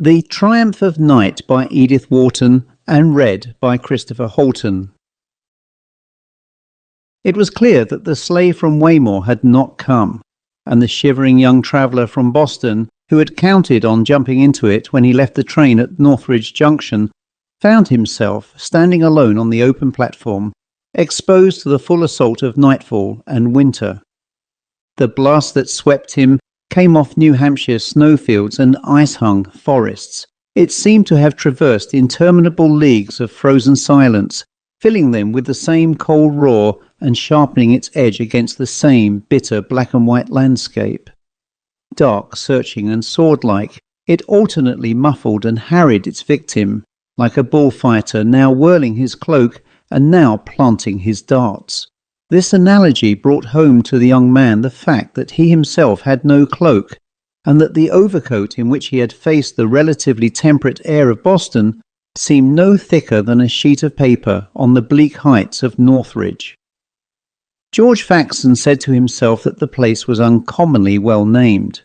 The Triumph of Night by Edith Wharton and read by Christopher Halton. It was clear that the sleigh from Waymore had not come, and the shivering young traveller from Boston, who had counted on jumping into it when he left the train at Northridge Junction, found himself standing alone on the open platform, exposed to the full assault of nightfall and winter. The blast that swept him came off New Hampshire snowfields and ice-hung forests. It seemed to have traversed interminable leagues of frozen silence, filling them with the same cold roar and sharpening its edge against the same bitter black and white landscape. Dark, searching and sword-like, it alternately muffled and harried its victim, like a bullfighter now whirling his cloak and now planting his darts. This analogy brought home to the young man the fact that he himself had no cloak, and that the overcoat in which he had faced the relatively temperate air of Boston seemed no thicker than a sheet of paper on the bleak heights of Northridge. George Faxon said to himself that the place was uncommonly well named.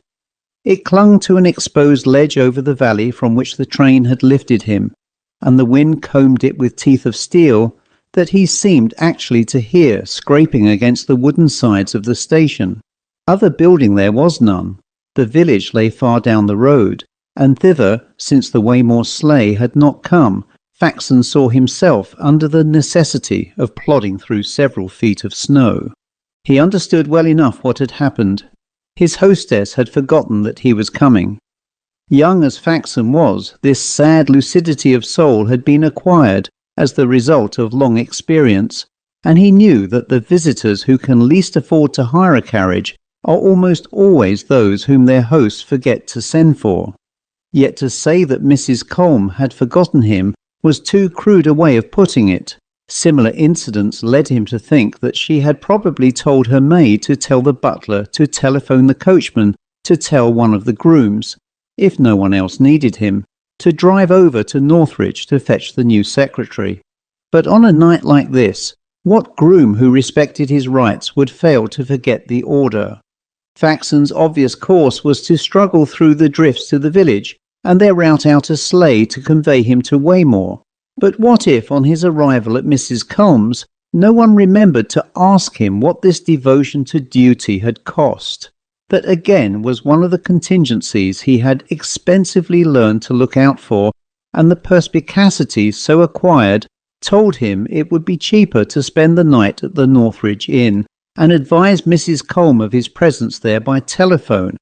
It clung to an exposed ledge over the valley from which the train had lifted him, and the wind combed it with teeth of steel that he seemed actually to hear scraping against the wooden sides of the station. Other building there was none. The village lay far down the road, and thither, since the Waymore sleigh had not come, Faxon saw himself under the necessity of plodding through several feet of snow. He understood well enough what had happened. His hostess had forgotten that he was coming. Young as Faxon was, this sad lucidity of soul had been acquired as the result of long experience, and he knew that the visitors who can least afford to hire a carriage are almost always those whom their hosts forget to send for. Yet to say that Mrs. Colm had forgotten him was too crude a way of putting it. Similar incidents led him to think that she had probably told her maid to tell the butler to telephone the coachman to tell one of the grooms, if no one else needed him, to drive over to Northridge to fetch the new secretary. But on a night like this, what groom who respected his rights would fail to forget the order? Faxon's obvious course was to struggle through the drifts to the village, and there rout out a sleigh to convey him to Waymore. But what if, on his arrival at Mrs. Colm's, no one remembered to ask him what this devotion to duty had cost? That again was one of the contingencies he had expensively learned to look out for, and the perspicacity so acquired told him it would be cheaper to spend the night at the Northridge Inn, and advised Mrs. Colm of his presence there by telephone.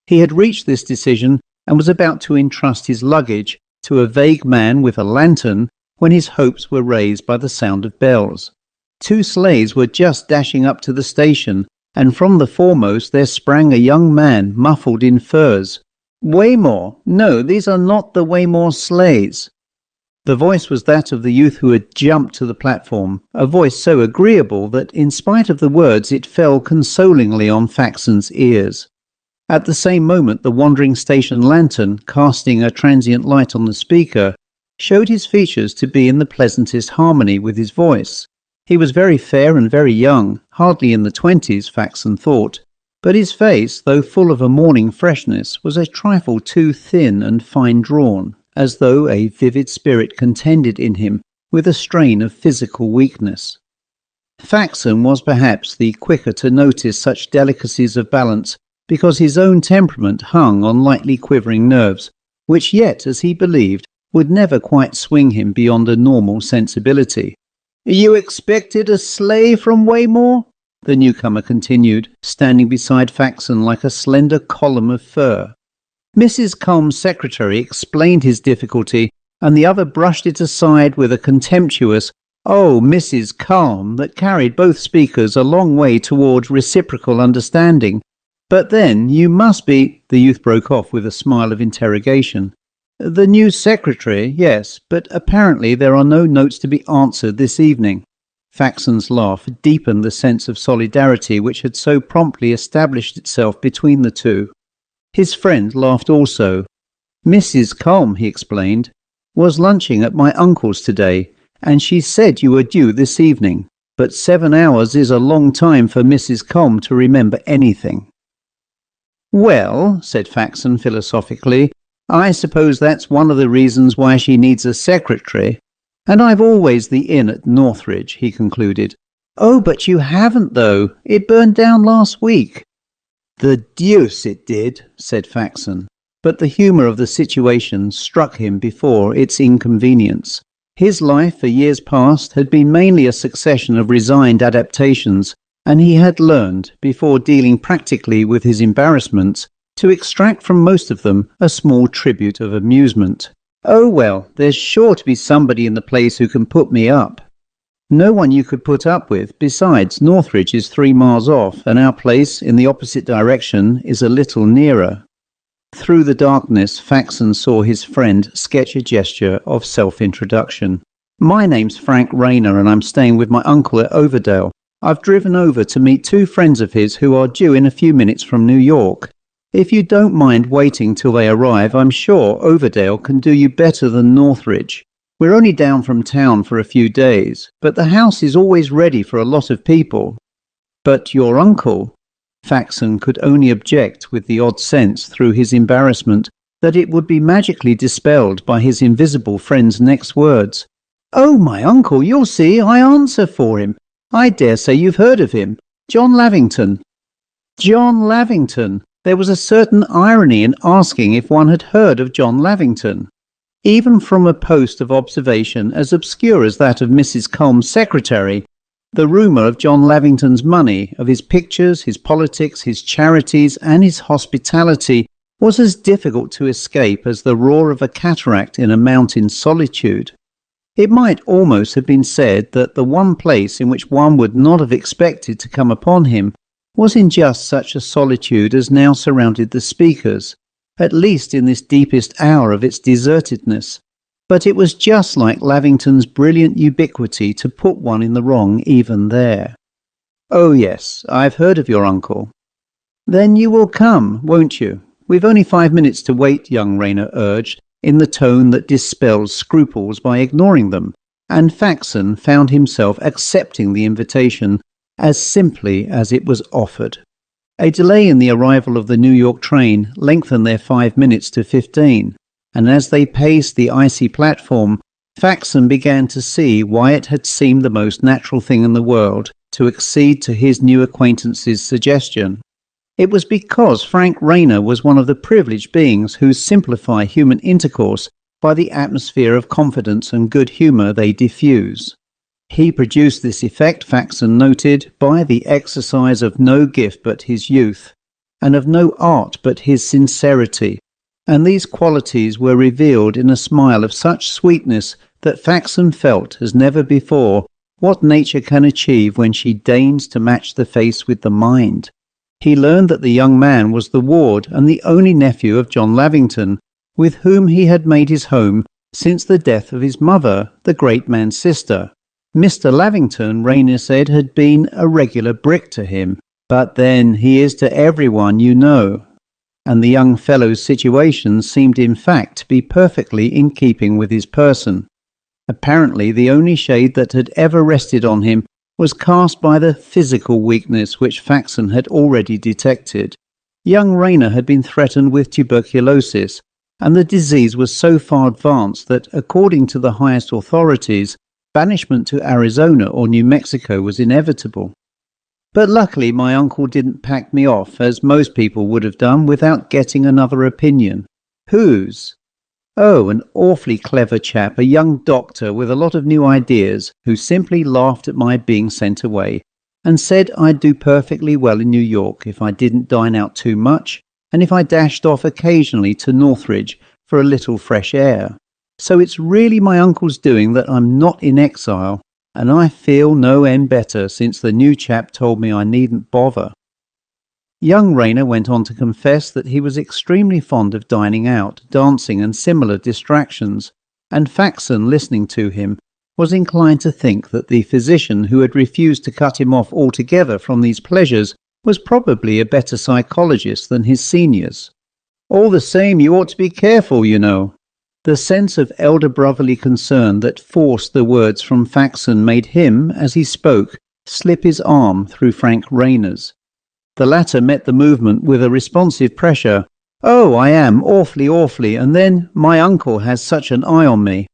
He had reached this decision and was about to entrust his luggage to a vague man with a lantern when his hopes were raised by the sound of bells. Two sleighs were just dashing up to the station, and from the foremost there sprang a young man muffled in furs. "Waymore? No, these are not the Waymore sleighs." The voice was that of the youth who had jumped to the platform, a voice so agreeable that in spite of the words it fell consolingly on Faxon's ears. At the same moment the wandering station lantern, casting a transient light on the speaker, showed his features to be in the pleasantest harmony with his voice. He was very fair and very young, hardly in the 20s, Faxon thought, but his face, though full of a morning freshness, was a trifle too thin and fine-drawn, as though a vivid spirit contended in him with a strain of physical weakness. Faxon was perhaps the quicker to notice such delicacies of balance because his own temperament hung on lightly quivering nerves, which yet, as he believed, would never quite swing him beyond a normal sensibility. "You expected a sleigh from Waymore?" the newcomer continued, standing beside Faxon like a slender column of fur. Mrs. Colm's secretary explained his difficulty, and the other brushed it aside with a contemptuous "Oh, Mrs. Colm" that carried both speakers a long way toward reciprocal understanding. "But then you must be—" The youth broke off with a smile of interrogation. "The new secretary, yes, but apparently there are no notes to be answered this evening." Faxon's laugh deepened the sense of solidarity which had so promptly established itself between the two. His friend laughed also. "Mrs. Colm," he explained, "was lunching at my uncle's today, and she said you were due this evening. But 7 hours is a long time for Mrs. Colm to remember anything." "Well," said Faxon philosophically, I suppose that's one of the reasons why she needs a secretary. And I've always the inn at Northridge, he concluded. Oh, but you haven't, though. It burned down last week. The deuce it did, said Faxon. But the humour of the situation struck him before its inconvenience. His life for years past had been mainly a succession of resigned adaptations, and he had learned, before dealing practically with his embarrassments, to extract from most of them a small tribute of amusement. Oh well, there's sure to be somebody in the place who can put me up. No one you could put up with. Besides, Northridge is 3 miles off, and our place, in the opposite direction, is a little nearer. Through the darkness, Faxon saw his friend sketch a gesture of self-introduction. My name's Frank Rayner, and I'm staying with my uncle at Overdale. I've driven over to meet 2 friends of his who are due in a few minutes from New York. If you don't mind waiting till they arrive, I'm sure Overdale can do you better than Northridge. We're only down from town for a few days, but the house is always ready for a lot of people. But your uncle? Faxon could only object with the odd sense through his embarrassment that it would be magically dispelled by his invisible friend's next words. Oh, my uncle, you'll see, I answer for him. I dare say you've heard of him. John Lavington. John Lavington. There was a certain irony in asking if one had heard of John Lavington. Even from a post of observation as obscure as that of Mrs. Culm's secretary, the rumour of John Lavington's money, of his pictures, his politics, his charities, and his hospitality was as difficult to escape as the roar of a cataract in a mountain solitude. It might almost have been said that the one place in which one would not have expected to come upon him was in just such a solitude as now surrounded the speakers, at least in this deepest hour of its desertedness. But it was just like Lavington's brilliant ubiquity to put one in the wrong even there. Oh yes, I've heard of your uncle. Then you will come, won't you? We've only 5 minutes to wait, young Rayner urged, in the tone that dispels scruples by ignoring them, and Faxon found himself accepting the invitation as simply as it was offered. A delay in the arrival of the New York train lengthened their 5 minutes to 15, and as they paced the icy platform, Faxon began to see why it had seemed the most natural thing in the world to accede to his new acquaintance's suggestion. It was because Frank Rayner was one of the privileged beings who simplify human intercourse by the atmosphere of confidence and good humour they diffuse. He produced this effect, Faxon noted, by the exercise of no gift but his youth, and of no art but his sincerity, and these qualities were revealed in a smile of such sweetness that Faxon felt, as never before, what nature can achieve when she deigns to match the face with the mind. He learned that the young man was the ward and the only nephew of John Lavington, with whom he had made his home since the death of his mother, the great man's sister. Mr. Lavington, Rayner said, had been a regular brick to him, but then he is to everyone, you know. And the young fellow's situation seemed in fact to be perfectly in keeping with his person. Apparently the only shade that had ever rested on him was cast by the physical weakness which Faxon had already detected. Young Rayner had been threatened with tuberculosis, and the disease was so far advanced that, according to the highest authorities, banishment to Arizona or New Mexico was inevitable. But luckily my uncle didn't pack me off, as most people would have done, without getting another opinion. Whose? Oh, an awfully clever chap, a young doctor with a lot of new ideas, who simply laughed at my being sent away, and said I'd do perfectly well in New York if I didn't dine out too much, and if I dashed off occasionally to Northridge for a little fresh air. So it's really my uncle's doing that I'm not in exile, and I feel no end better since the new chap told me I needn't bother. Young Rayner went on to confess that he was extremely fond of dining out, dancing and similar distractions, and Faxon, listening to him, was inclined to think that the physician who had refused to cut him off altogether from these pleasures was probably a better psychologist than his seniors. All the same, you ought to be careful, you know. The sense of elder brotherly concern that forced the words from Faxon made him, as he spoke, slip his arm through Frank Rayner's. The latter met the movement with a responsive pressure, "Oh, I am, awfully, and then my uncle has such an eye on me."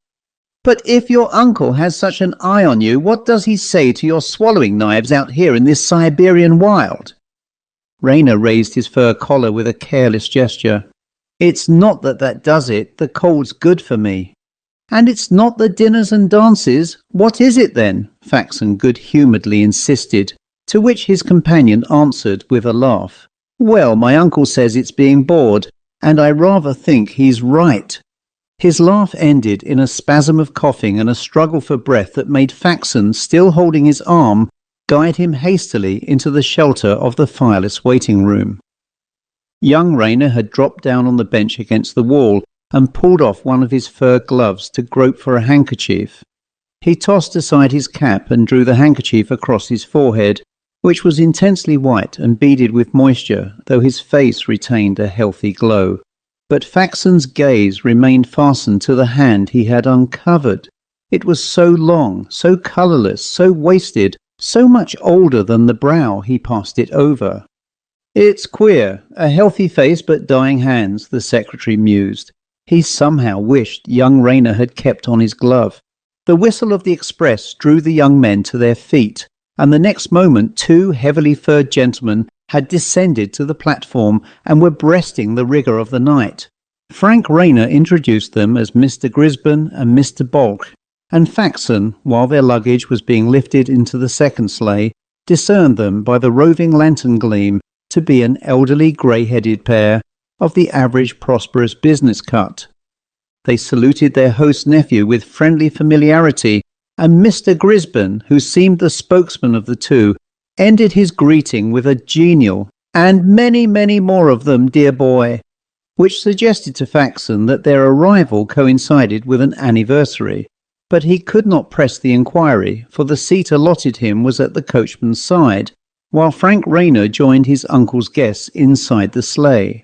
"But if your uncle has such an eye on you, what does he say to your swallowing knives out here in this Siberian wild?" Rayner raised his fur collar with a careless gesture. "It's not that does it. The cold's good for me." "And it's not the dinners and dances. What is it then?" Faxon good-humouredly insisted, to which his companion answered with a laugh. "Well, my uncle says it's being bored, and I rather think he's right." His laugh ended in a spasm of coughing and a struggle for breath that made Faxon, still holding his arm, guide him hastily into the shelter of the fireless waiting room. Young Rayner had dropped down on the bench against the wall and pulled off one of his fur gloves to grope for a handkerchief. He tossed aside his cap and drew the handkerchief across his forehead, which was intensely white and beaded with moisture, though his face retained a healthy glow. But Faxon's gaze remained fastened to the hand he had uncovered. It was so long, so colourless, so wasted, so much older than the brow he passed it over. "It's queer, a healthy face but dying hands," the secretary mused. He somehow wished young Rayner had kept on his glove. The whistle of the express drew the young men to their feet, and the next moment 2 heavily furred gentlemen had descended to the platform and were breasting the rigour of the night. Frank Rayner introduced them as Mr. Gisborne and Mr. Balk, and Faxon, while their luggage was being lifted into the second sleigh, discerned them by the roving lantern gleam to be an elderly grey-headed pair of the average prosperous business cut. They saluted their host's nephew with friendly familiarity, and Mr. Gisborne, who seemed the spokesman of the two, ended his greeting with a genial "and many, many more of them, dear boy," which suggested to Faxon that their arrival coincided with an anniversary. But he could not press the inquiry, for the seat allotted him was at the coachman's side, while Frank Rayner joined his uncle's guests inside the sleigh.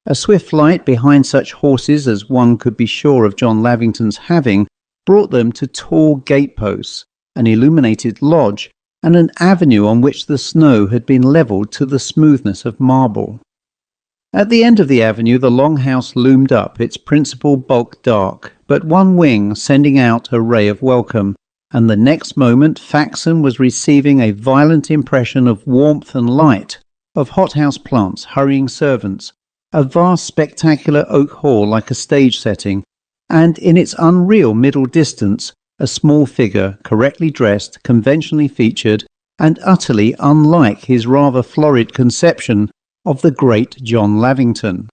A swift flight behind such horses as one could be sure of John Lavington's having brought them to tall gateposts, an illuminated lodge, and an avenue on which the snow had been levelled to the smoothness of marble. At the end of the avenue the long house loomed up, its principal bulk dark, but one wing sending out a ray of welcome, and the next moment Faxon was receiving a violent impression of warmth and light, of hothouse plants, hurrying servants, a vast spectacular oak hall like a stage setting, and in its unreal middle distance a small figure, correctly dressed, conventionally featured, and utterly unlike his rather florid conception of the great John Lavington.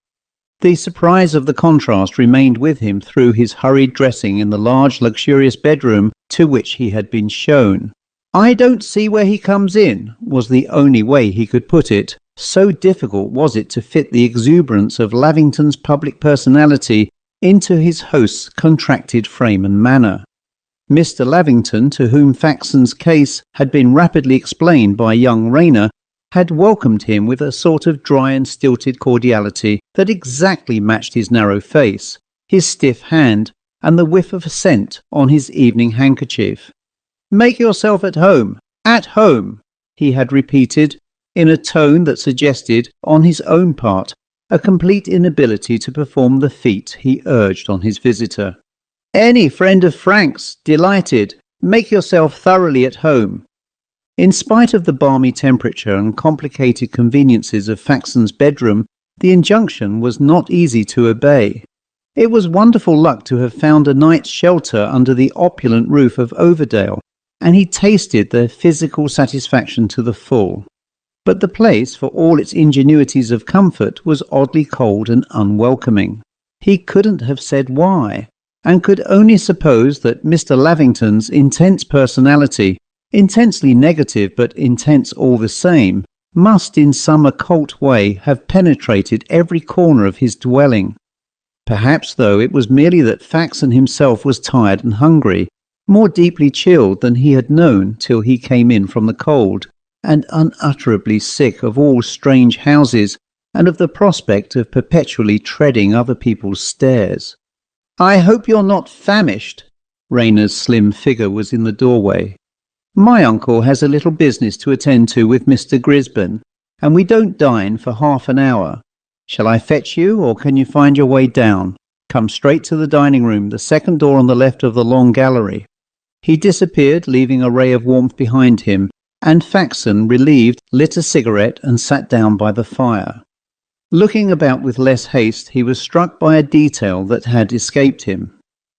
The surprise of the contrast remained with him through his hurried dressing in the large luxurious bedroom to which he had been shown. "I don't see where he comes in," was the only way he could put it. So difficult was it to fit the exuberance of Lavington's public personality into his host's contracted frame and manner. Mr. Lavington, to whom Faxon's case had been rapidly explained by young Rayner, had welcomed him with a sort of dry and stilted cordiality that exactly matched his narrow face, his stiff hand, and the whiff of scent on his evening handkerchief. "Make yourself at home, he had repeated, in a tone that suggested, on his own part, a complete inability to perform the feat he urged on his visitor. "Any friend of Frank's, delighted. Make yourself thoroughly at home." In spite of the balmy temperature and complicated conveniences of Faxon's bedroom, the injunction was not easy to obey. It was wonderful luck to have found a night's shelter under the opulent roof of Overdale, and he tasted the physical satisfaction to the full. But the place, for all its ingenuities of comfort, was oddly cold and unwelcoming. He couldn't have said why, and could only suppose that Mr. Lavington's intense personality, intensely negative but intense all the same, must in some occult way have penetrated every corner of his dwelling. Perhaps, though, it was merely that Faxon himself was tired and hungry, more deeply chilled than he had known till he came in from the cold, and unutterably sick of all strange houses and of the prospect of perpetually treading other people's stairs. "I hope you're not famished." Rayner's slim figure was in the doorway. "My uncle has a little business to attend to with Mr. Gisborne, and we don't dine for half an hour. Shall I fetch you, or can you find your way down? Come straight to the dining room, the second door on the left of the long gallery." He disappeared, leaving a ray of warmth behind him, and Faxon, relieved, lit a cigarette and sat down by the fire. Looking about with less haste, he was struck by a detail that had escaped him.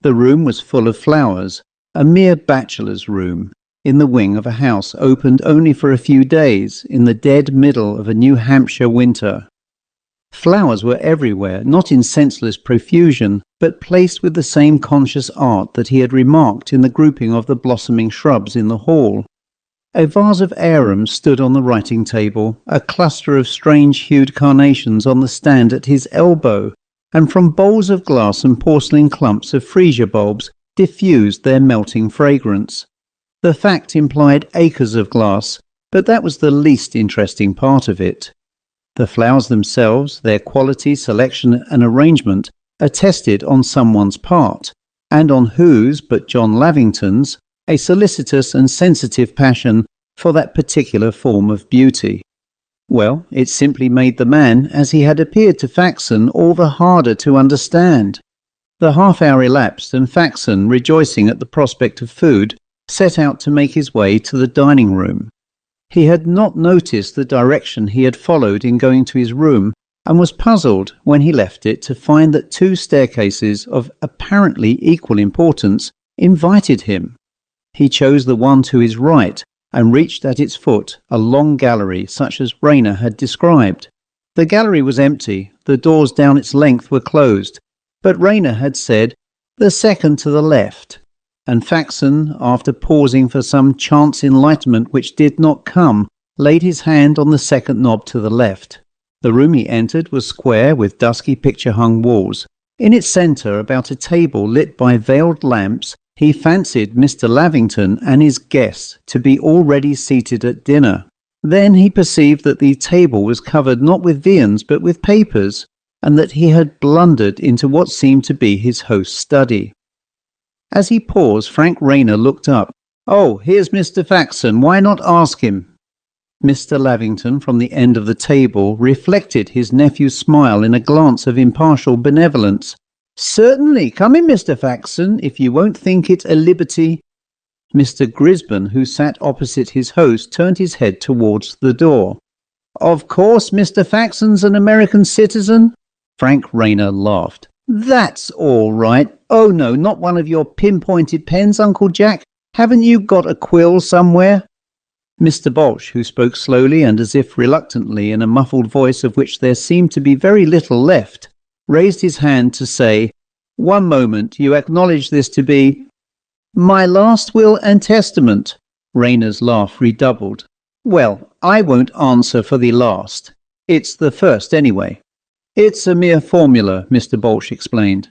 The room was full of flowers, a mere bachelor's room, in the wing of a house opened only for a few days, in the dead middle of a New Hampshire winter. Flowers were everywhere, not in senseless profusion, but placed with the same conscious art that he had remarked in the grouping of the blossoming shrubs in the hall. A vase of arum stood on the writing table, a cluster of strange-hued carnations on the stand at his elbow, and from bowls of glass and porcelain clumps of freesia bulbs diffused their melting fragrance. The fact implied acres of glass, but that was the least interesting part of it. The flowers themselves, their quality, selection and arrangement, attested on someone's part, and on whose but John Lavington's, a solicitous and sensitive passion for that particular form of beauty. Well, it simply made the man, as he had appeared to Faxon, all the harder to understand. The half-hour elapsed, and Faxon, rejoicing at the prospect of food, set out to make his way to the dining room. He had not noticed the direction he had followed in going to his room, and was puzzled when he left it to find that two staircases of apparently equal importance invited him. He chose the one to his right, and reached at its foot a long gallery such as Rayner had described. The gallery was empty, the doors down its length were closed, but Rayner had said, "The second to the left," and Faxon, after pausing for some chance enlightenment which did not come, laid his hand on the second knob to the left. The room he entered was square with dusky picture-hung walls. In its centre, about a table lit by veiled lamps, he fancied Mr. Lavington and his guests to be already seated at dinner. Then he perceived that the table was covered not with viands but with papers, and that he had blundered into what seemed to be his host's study. As he paused, Frank Rayner looked up. "Oh, here's Mr. Faxon. Why not ask him?" Mr. Lavington, from the end of the table, reflected his nephew's smile in a glance of impartial benevolence. "Certainly. Come in, Mr. Faxon, if you won't think it a liberty." Mr. Gisborne, who sat opposite his host, turned his head towards the door. "Of course Mr. Faxon's an American citizen?" Frank Rayner laughed. "That's all right. Oh no, not one of your pinpointed pens, Uncle Jack. Haven't you got a quill somewhere?" Mr. Balch, who spoke slowly and as if reluctantly in a muffled voice of which there seemed to be very little left, raised his hand to say, "One moment, you acknowledge this to be—" "My last will and testament." Rayner's laugh redoubled. "Well, I won't answer for the last. It's the first anyway." "It's a mere formula," Mr. Balch explained.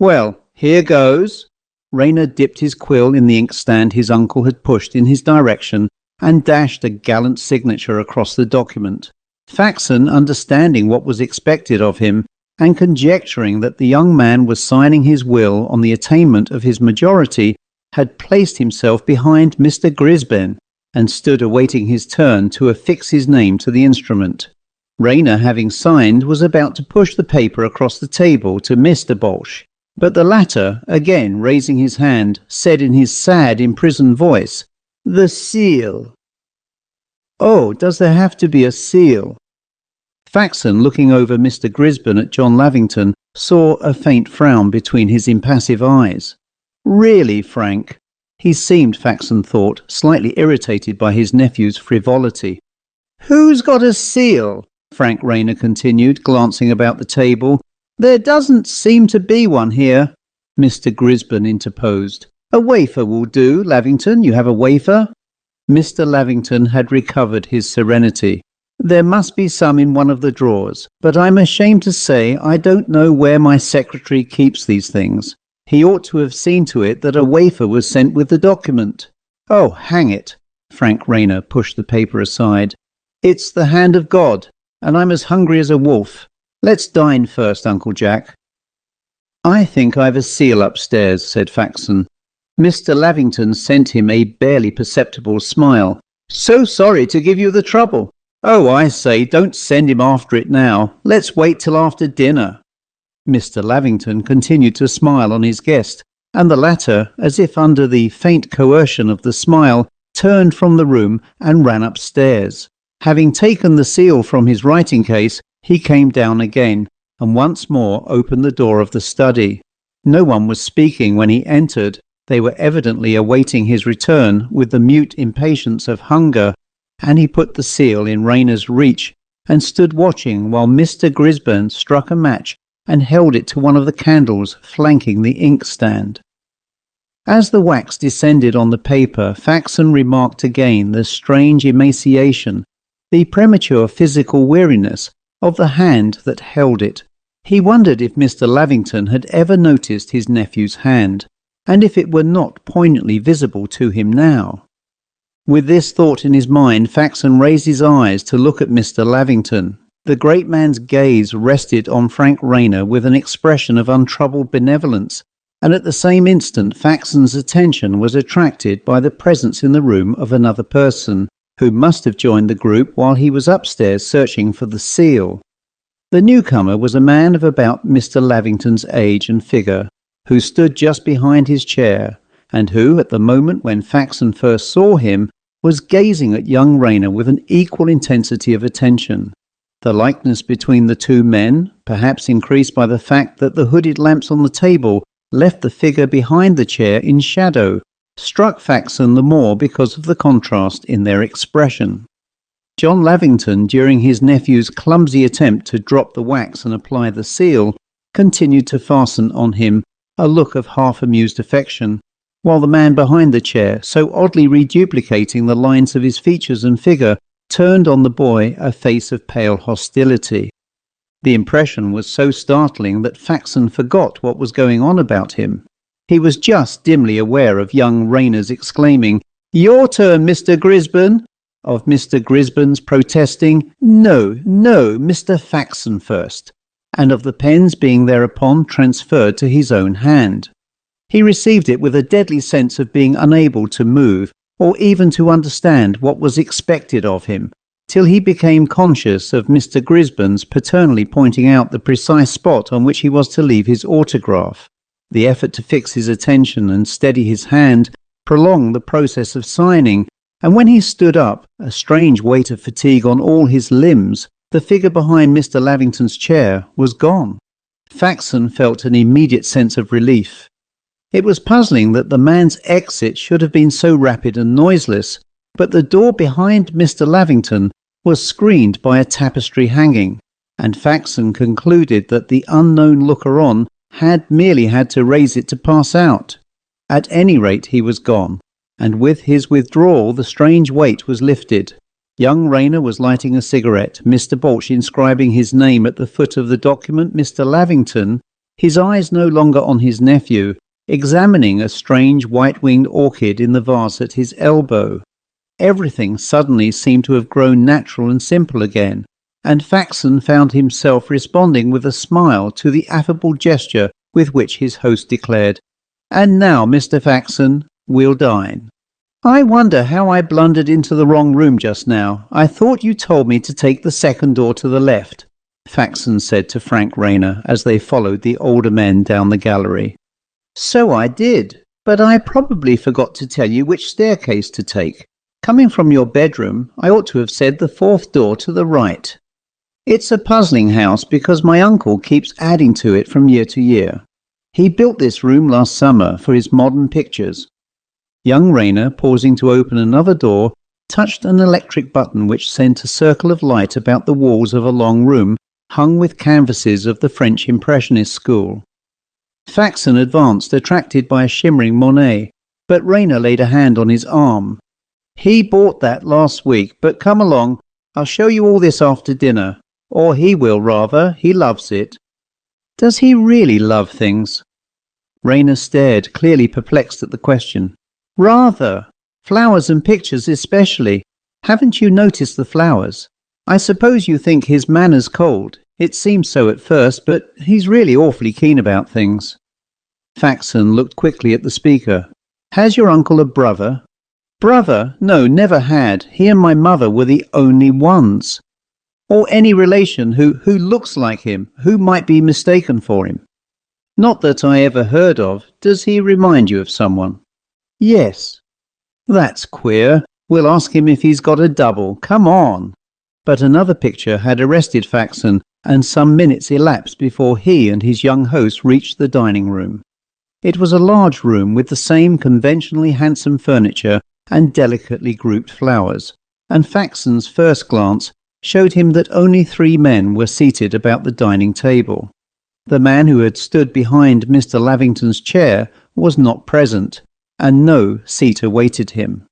"Well, here goes." Rayner dipped his quill in the inkstand his uncle had pushed in his direction and dashed a gallant signature across the document. Faxon, understanding what was expected of him, and conjecturing that the young man was signing his will on the attainment of his majority, had placed himself behind Mr. Gisborne, and stood awaiting his turn to affix his name to the instrument. Rayner, having signed, was about to push the paper across the table to Mr. Balch, but the latter, again raising his hand, said in his sad, imprisoned voice, "The seal." "Oh, does there have to be a seal?" Faxon, looking over Mr. Gisborne at John Lavington, saw a faint frown between his impassive eyes. "Really, Frank?" He seemed, Faxon thought, slightly irritated by his nephew's frivolity. "Who's got a seal?" Frank Rayner continued, glancing about the table. "There doesn't seem to be one here." Mr. Gisborne interposed. "A wafer will do, Lavington. You have a wafer?" Mr. Lavington had recovered his serenity. "There must be some in one of the drawers, but I'm ashamed to say I don't know where my secretary keeps these things. He ought to have seen to it that a wafer was sent with the document." "Oh, hang it!" Frank Rayner pushed the paper aside. "It's the hand of God, and I'm as hungry as a wolf. Let's dine first, Uncle Jack." "I think I've a seal upstairs," said Faxon. Mr. Lavington sent him a barely perceptible smile. "So sorry to give you the trouble. Oh, I say, don't send him after it now. Let's wait till after dinner. Mr. Lavington continued to smile on his guest, and the latter, as if under the faint coercion of the smile, turned from the room and ran upstairs. Having taken the seal from his writing case, he came down again, and once more opened the door of the study. No one was speaking when he entered. They were evidently awaiting his return with the mute impatience of hunger, and he put the seal in Rayner's reach and stood watching while Mr. Gisburn struck a match and held it to one of the candles flanking the inkstand. As the wax descended on the paper, Faxon remarked again the strange emaciation, the premature physical weariness of the hand that held it. He wondered if Mr. Lavington had ever noticed his nephew's hand, and if it were not poignantly visible to him now. With this thought in his mind, Faxon raised his eyes to look at Mr. Lavington. The great man's gaze rested on Frank Rayner with an expression of untroubled benevolence, and at the same instant Faxon's attention was attracted by the presence in the room of another person, who must have joined the group while he was upstairs searching for the seal. The newcomer was a man of about Mr. Lavington's age and figure, who stood just behind his chair, and who, at the moment when Faxon first saw him, was gazing at young Rayner with an equal intensity of attention. The likeness between the two men, perhaps increased by the fact that the hooded lamps on the table left the figure behind the chair in shadow, struck Faxon the more because of the contrast in their expression. John Lavington, during his nephew's clumsy attempt to drop the wax and apply the seal, continued to fasten on him a look of half-amused affection, while the man behind the chair, so oddly reduplicating the lines of his features and figure, turned on the boy a face of pale hostility. The impression was so startling that Faxon forgot what was going on about him. He was just dimly aware of young Rayner's exclaiming, "Your turn, Mr. Gisburn," of Mr. Gisburn's protesting, "No, Mr. Faxon first," and of the pens being thereupon transferred to his own hand. He received it with a deadly sense of being unable to move, or even to understand what was expected of him, till he became conscious of Mr. Gisburn's paternally pointing out the precise spot on which he was to leave his autograph. The effort to fix his attention and steady his hand prolonged the process of signing, and when he stood up, a strange weight of fatigue on all his limbs, the figure behind Mr. Lavington's chair was gone. Faxon felt an immediate sense of relief. It was puzzling that the man's exit should have been so rapid and noiseless, but the door behind Mr. Lavington was screened by a tapestry hanging, and Faxon concluded that the unknown looker-on had merely had to raise it to pass out. At any rate, he was gone, and with his withdrawal the strange weight was lifted. Young Rayner was lighting a cigarette, Mr. Balch inscribing his name at the foot of the document, Mr. Lavington, his eyes no longer on his nephew, examining a strange white-winged orchid in the vase at his elbow. Everything suddenly seemed to have grown natural and simple again, and Faxon found himself responding with a smile to the affable gesture with which his host declared, "And now, Mr. Faxon, we'll dine." "I wonder how I blundered into the wrong room just now. I thought you told me to take the second door to the left," Faxon said to Frank Rayner as they followed the older men down the gallery. "So I did, but I probably forgot to tell you which staircase to take. Coming from your bedroom, I ought to have said the fourth door to the right. It's a puzzling house because my uncle keeps adding to it from year to year. He built this room last summer for his modern pictures." Young Rayner, pausing to open another door, touched an electric button which sent a circle of light about the walls of a long room hung with canvases of the French Impressionist school. Faxon advanced, attracted by a shimmering Monet, but Rayner laid a hand on his arm. "He bought that last week, but come along, I'll show you all this after dinner. Or he will, rather. He loves it." "Does he really love things?" Rayner stared, clearly perplexed at the question. "Rather. Flowers and pictures especially. Haven't you noticed the flowers? I suppose you think his manner's cold. It seems so at first, but he's really awfully keen about things." Faxon looked quickly at the speaker. "Has your uncle a brother?" Brother? No, never had. He and my mother were the only ones. Or any relation who looks like him, who might be mistaken for him. Not that I ever heard of. Does he remind you of someone? Yes. That's queer. We'll ask him if he's got a double. Come on. But another picture had arrested Faxon, and some minutes elapsed before he and his young host reached the dining room. It was a large room with the same conventionally handsome furniture and delicately grouped flowers, and Faxon's first glance showed him that only 3 men were seated about the dining table. The man who had stood behind Mr. Lavington's chair was not present, and no seat awaited him.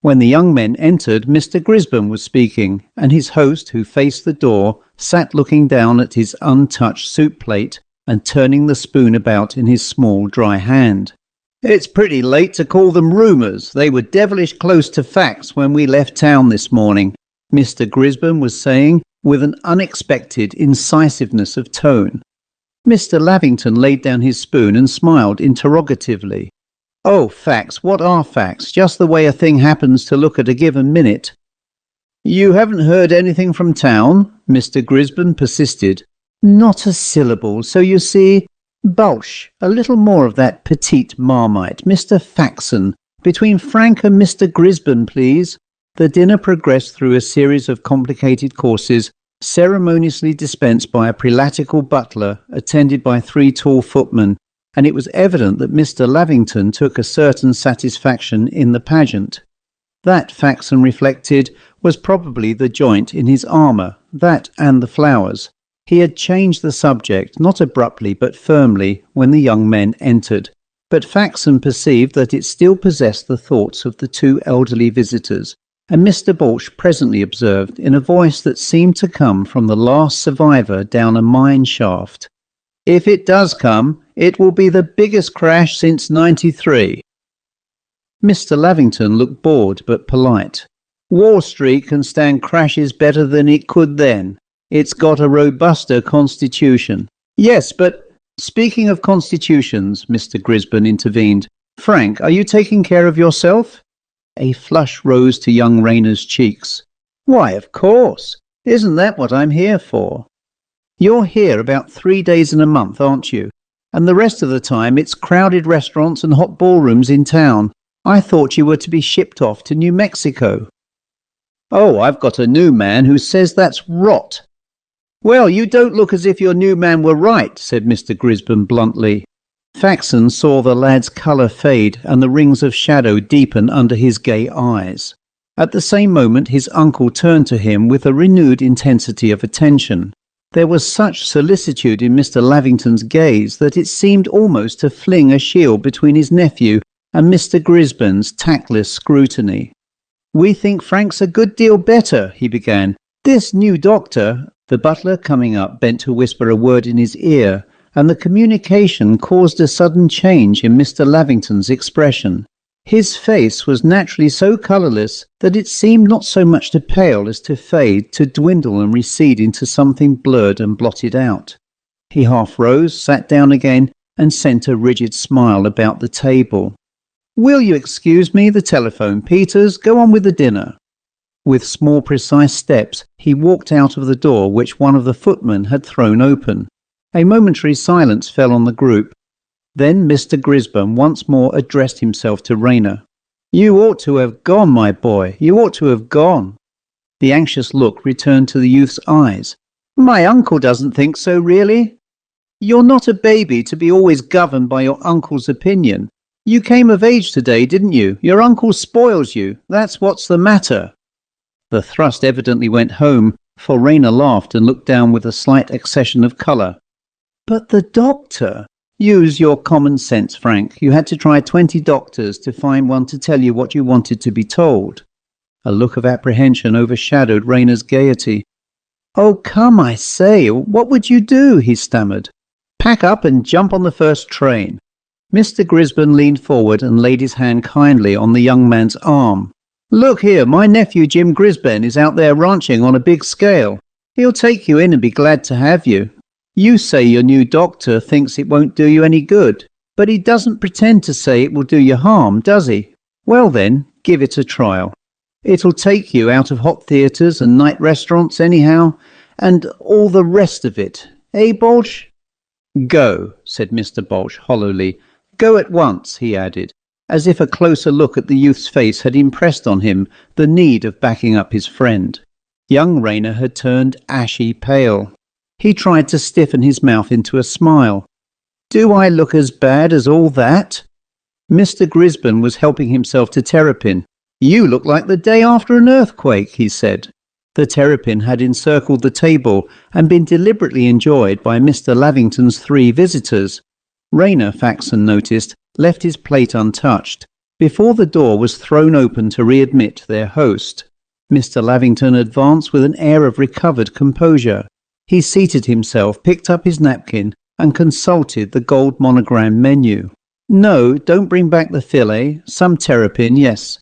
When the young men entered, Mr. Gisborne was speaking, and his host, who faced the door, sat looking down at his untouched soup plate and turning the spoon about in his small dry hand. It's pretty late to call them rumours. They were devilish close to facts when we left town this morning, Mr. Gisborne was saying, with an unexpected incisiveness of tone. Mr. Lavington laid down his spoon and smiled interrogatively. Oh, facts. What are facts? Just the way a thing happens to look at a given minute. You haven't heard anything from town? Mr. Gisborne persisted. Not a syllable. So you see, Bulsh, a little more of that petite marmite, Mr. Faxon. Between Frank and Mr. Gisborne, please. The dinner progressed through a series of complicated courses, ceremoniously dispensed by a prelatical butler, attended by 3 tall footmen, and it was evident that Mr. Lavington took a certain satisfaction in the pageant. That, Faxon reflected, was probably the joint in his armour, that and the flowers. He had changed the subject, not abruptly but firmly, when the young men entered, but Faxon perceived that it still possessed the thoughts of the 2 elderly visitors, and Mr. Balch presently observed, in a voice that seemed to come from the last survivor down a mine shaft, "If it does come, it will be the biggest crash since '93. Mr. Lavington looked bored but polite. Wall Street can stand crashes better than it could then. It's got a robuster constitution. Yes, but speaking of constitutions, Mr. Gisborne intervened. Frank, are you taking care of yourself? A flush rose to young Rayner's cheeks. Why, of course. Isn't that what I'm here for? You're here about 3 days in a month, aren't you? And the rest of the time it's crowded restaurants and hot ballrooms in town. I thought you were to be shipped off to New Mexico. Oh, I've got a new man who says that's rot. Well, you don't look as if your new man were right, said Mr. Gisborne bluntly. Faxon saw the lad's colour fade and the rings of shadow deepen under his gay eyes. At the same moment his uncle turned to him with a renewed intensity of attention. There was such solicitude in Mr. Lavington's gaze that it seemed almost to fling a shield between his nephew and Mr. Gisborne's tactless scrutiny. We think Frank's a good deal better, he began. This new doctor... The butler, coming up, bent to whisper a word in his ear, and the communication caused a sudden change in Mr. Lavington's expression. His face was naturally so colourless that it seemed not so much to pale as to fade, to dwindle and recede into something blurred and blotted out. He half rose, sat down again, and sent a rigid smile about the table. Will you excuse me? The telephone. Peters, go on with the dinner. With small precise steps he walked out of the door which one of the footmen had thrown open. A momentary silence fell on the group. Then Mr. Gisborne once more addressed himself to Rayner. You ought to have gone, my boy. You ought to have gone. The anxious look returned to the youth's eyes. My uncle doesn't think so, really. You're not a baby to be always governed by your uncle's opinion. You came of age today, didn't you? Your uncle spoils you. That's what's the matter. The thrust evidently went home, for Rayner laughed and looked down with a slight accession of colour. But the doctor... Use your common sense, Frank. You had to try 20 doctors to find one to tell you what you wanted to be told. A look of apprehension overshadowed Rayner's gaiety. Oh, come, I say, what would you do? He stammered. Pack up and jump on the first train. Mr. Gisborne leaned forward and laid his hand kindly on the young man's arm. Look here, my nephew Jim Gisborne is out there ranching on a big scale. He'll take you in and be glad to have you. You say your new doctor thinks it won't do you any good, but he doesn't pretend to say it will do you harm, does he? Well then, give it a trial. It'll take you out of hot theatres and night restaurants anyhow, and all the rest of it. Eh, Bolge?" "Go," said Mr. Bolge hollowly. "Go at once," he added, as if a closer look at the youth's face had impressed on him the need of backing up his friend. Young Rayner had turned ashy pale. He tried to stiffen his mouth into a smile. "Do I look as bad as all that?" Mr. Grisbin was helping himself to terrapin. "You look like the day after an earthquake," he said. The terrapin had encircled the table and been deliberately enjoyed by Mr. Lavington's 3 visitors. Rayner, Faxon noticed, left his plate untouched before the door was thrown open to readmit their host. Mr. Lavington advanced with an air of recovered composure. He seated himself, picked up his napkin, and consulted the gold monogram menu. "No, don't bring back the fillet. Some terrapin, yes."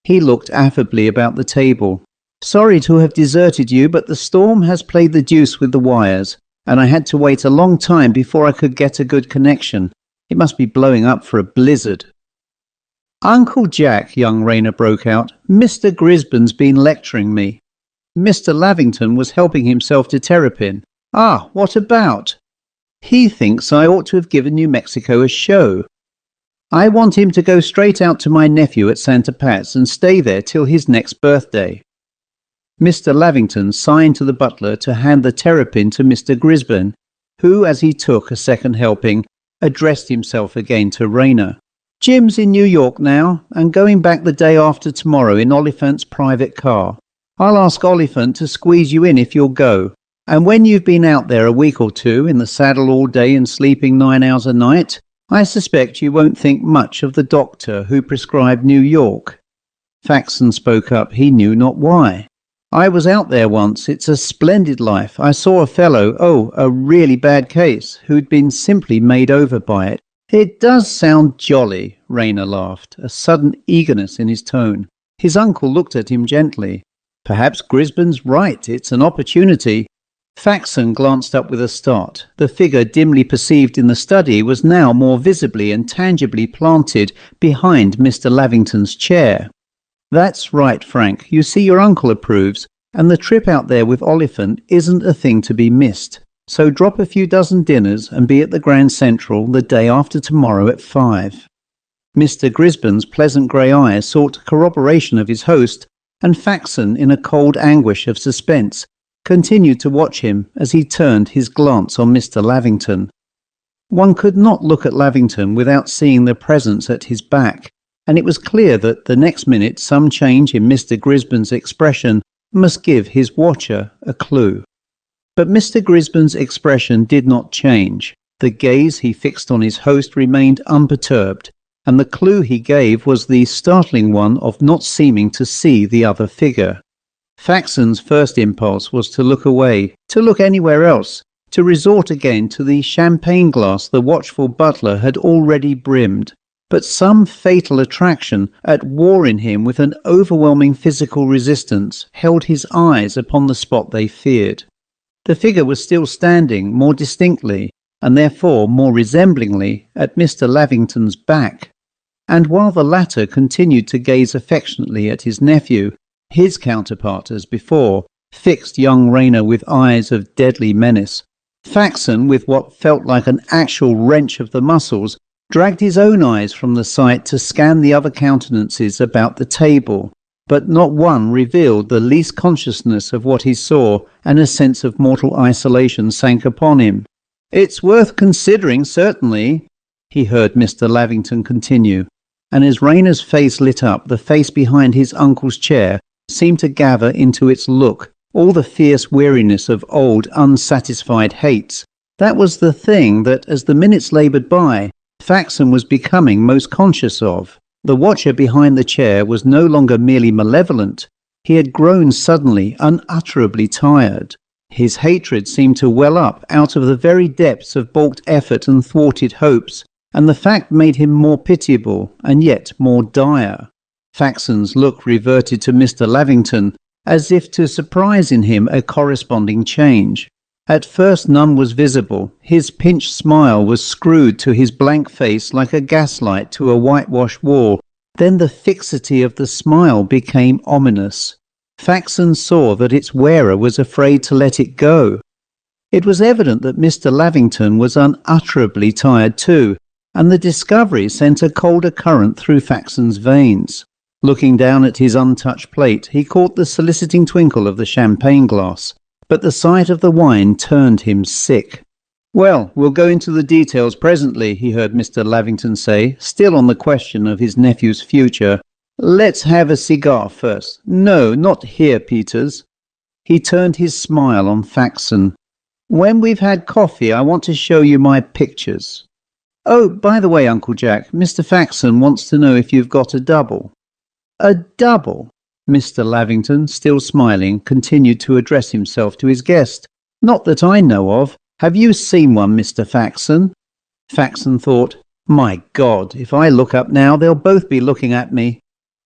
He looked affably about the table. "Sorry to have deserted you, but the storm has played the deuce with the wires, and I had to wait a long time before I could get a good connection. It must be blowing up for a blizzard." "Uncle Jack," young Rayner broke out, "Mr. Grisbin's been lecturing me." Mr. Lavington was helping himself to terrapin. "Ah, what about?" "He thinks I ought to have given New Mexico a show. I want him to go straight out to my nephew at Santa Pat's and stay there till his next birthday." Mr. Lavington signed to the butler to hand the terrapin to Mr. Grisbin, who, as he took a second helping, addressed himself again to Rayner. "Jim's in New York now, and going back the day after tomorrow in Oliphant's private car. I'll ask Oliphant to squeeze you in if you'll go, and when you've been out there a week or two in the saddle all day and sleeping 9 hours a night, I suspect you won't think much of the doctor who prescribed New York." Faxon spoke up, he knew not why. "I was out there once. It's a splendid life. I saw a fellow, a really bad case, who'd been simply made over by it." "It does sound jolly," Rayner laughed, a sudden eagerness in his tone. His uncle looked at him gently. "Perhaps Grisbin's right. It's an opportunity." Faxon glanced up with a start. The figure dimly perceived in the study was now more visibly and tangibly planted behind Mr. Lavington's chair. "That's right, Frank. You see, your uncle approves, and the trip out there with Oliphant isn't a thing to be missed. So drop a few dozen dinners and be at the Grand Central the day after tomorrow at 5. Mr. Grisbin's pleasant grey eyes sought corroboration of his host, and Faxon, in a cold anguish of suspense, continued to watch him as he turned his glance on Mr. Lavington. One could not look at Lavington without seeing the presence at his back, and it was clear that the next minute some change in Mr. Grisbin's expression must give his watcher a clue. But Mr. Grisbin's expression did not change. The gaze he fixed on his host remained unperturbed, and the clue he gave was the startling one of not seeming to see the other figure. Faxon's first impulse was to look away, to look anywhere else, to resort again to the champagne glass the watchful butler had already brimmed. But some fatal attraction, at war in him with an overwhelming physical resistance, held his eyes upon the spot they feared. The figure was still standing more distinctly, and therefore more resemblingly, at Mr. Lavington's back. And while the latter continued to gaze affectionately at his nephew, his counterpart, as before, fixed young Rayner with eyes of deadly menace. Faxon, with what felt like an actual wrench of the muscles, dragged his own eyes from the sight to scan the other countenances about the table, but not one revealed the least consciousness of what he saw, and a sense of mortal isolation sank upon him. "It's worth considering, certainly," he heard Mr. Lavington continue, and as Rayner's face lit up, the face behind his uncle's chair seemed to gather into its look all the fierce weariness of old, unsatisfied hates. That was the thing that, as the minutes laboured by, Faxon was becoming most conscious of. The watcher behind the chair was no longer merely malevolent. He had grown suddenly, unutterably tired. His hatred seemed to well up out of the very depths of balked effort and thwarted hopes, and the fact made him more pitiable, and yet more dire. Faxon's look reverted to Mr. Lavington, as if to surprise in him a corresponding change. At first none was visible. His pinched smile was screwed to his blank face like a gaslight to a whitewashed wall, Then the fixity of the smile became ominous. Faxon saw that its wearer was afraid to let it go. It was evident that Mr. Lavington was unutterably tired too, and the discovery sent a colder current through Faxon's veins. Looking down at his untouched plate, he caught the soliciting twinkle of the champagne glass, but the sight of the wine turned him sick. "Well, we'll go into the details presently," he heard Mr. Lavington say, still on the question of his nephew's future. "Let's have a cigar first. No, not here, Peters." He turned his smile on Faxon. "When we've had coffee, I want to show you my pictures. Oh, by the way, Uncle Jack, Mr. Faxon wants to know if you've got a double." "A double?" Mr. Lavington, still smiling, continued to address himself to his guest. "Not that I know of. Have you seen one, Mr. Faxon?" Faxon thought, "My God, if I look up now, they'll both be looking at me."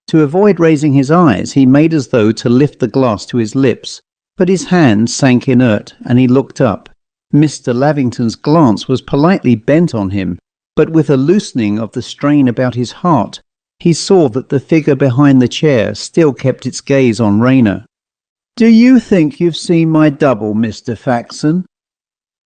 To avoid raising his eyes, he made as though to lift the glass to his lips, but his hand sank inert, and he looked up. Mr. Lavington's glance was politely bent on him, but with a loosening of the strain about his heart, he saw that the figure behind the chair still kept its gaze on Rayner. "Do you think you've seen my double, Mr. Faxon?"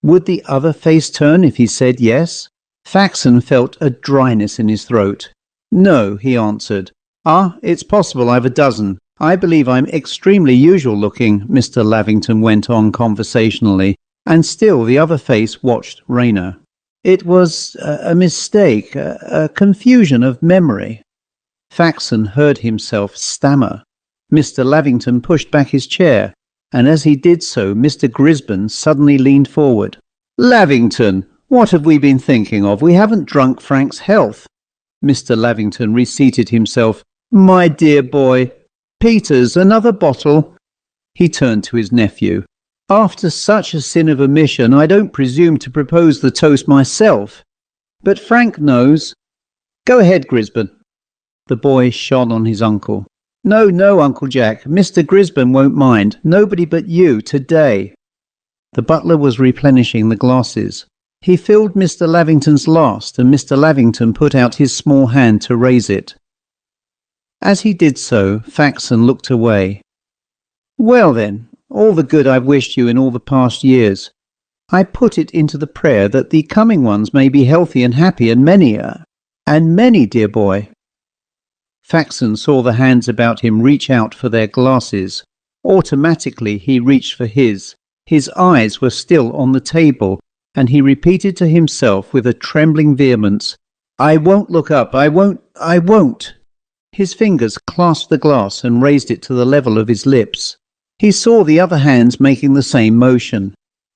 Would the other face turn if he said yes? Faxon felt a dryness in his throat. "No," he answered. "Ah, it's possible I've a dozen. I believe I'm extremely usual looking," Mr. Lavington went on conversationally, and still the other face watched Rayner. "It was a mistake, a confusion of memory." Faxon heard himself stammer. Mr. Lavington pushed back his chair, and as he did so, Mr. Grisbin suddenly leaned forward. "Lavington, what have we been thinking of? We haven't drunk Frank's health." Mr. Lavington reseated himself. "My dear boy. Peters, another bottle?" He turned to his nephew. "After such a sin of omission, I don't presume to propose the toast myself. But Frank knows. Go ahead, Grisbin." The boy shone on his uncle. No, Uncle Jack. Mr. Grisbin won't mind. Nobody but you, today." The butler was replenishing the glasses. He filled Mr. Lavington's last, and Mr. Lavington put out his small hand to raise it. As he did so, Faxon looked away. "Well then, all the good I've wished you in all the past years. I put it into the prayer that the coming ones may be healthy and happy, and many, dear boy." Faxon saw the hands about him reach out for their glasses. Automatically he reached for his. His eyes were still on the table, and he repeated to himself with a trembling vehemence, "I won't look up, I won't." His fingers clasped the glass and raised it to the level of his lips. He saw the other hands making the same motion.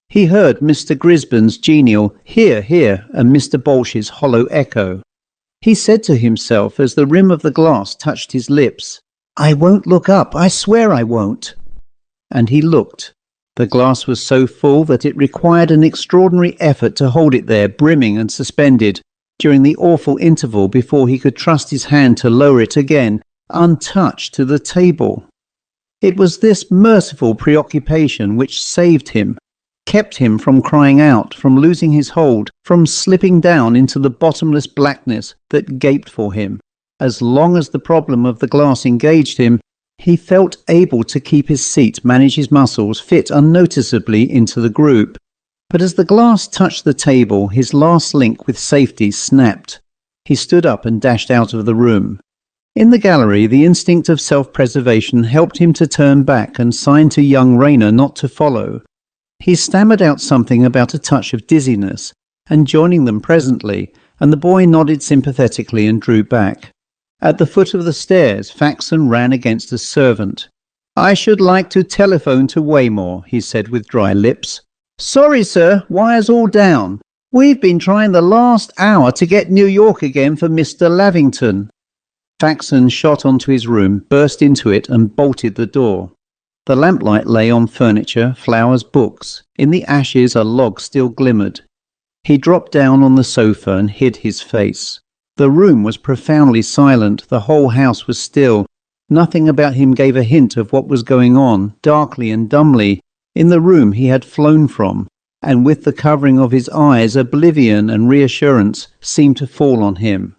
He heard Mr. Grisbin's genial "Hear, hear," and Mr. Bolsh's hollow echo. He said to himself as the rim of the glass touched his lips, "I won't look up, I swear I won't." And he looked. The glass was so full that it required an extraordinary effort to hold it there, brimming and suspended, during the awful interval before he could trust his hand to lower it again, untouched, to the table. It was this merciful preoccupation which saved him, kept him from crying out, from losing his hold, from slipping down into the bottomless blackness that gaped for him. As long as the problem of the glass engaged him, he felt able to keep his seat, manage his muscles, fit unnoticeably into the group. But as the glass touched the table, his last link with safety snapped. He stood up and dashed out of the room. In the gallery, the instinct of self-preservation helped him to turn back and sign to young Rayner not to follow. He stammered out something about a touch of dizziness, and joining them presently, and the boy nodded sympathetically and drew back. At the foot of the stairs, Faxon ran against a servant. "I should like to telephone to Waymore," he said with dry lips. "Sorry, sir, wire's all down. We've been trying the last hour to get New York again for Mr. Lavington." Faxon shot onto his room, burst into it, and bolted the door. The lamplight lay on furniture, flowers, books. In the ashes a log still glimmered. He dropped down on the sofa and hid his face. The room was profoundly silent. The whole house was still. Nothing about him gave a hint of what was going on, darkly and dumbly, in the room he had flown from, and with the covering of his eyes, oblivion and reassurance seemed to fall on him.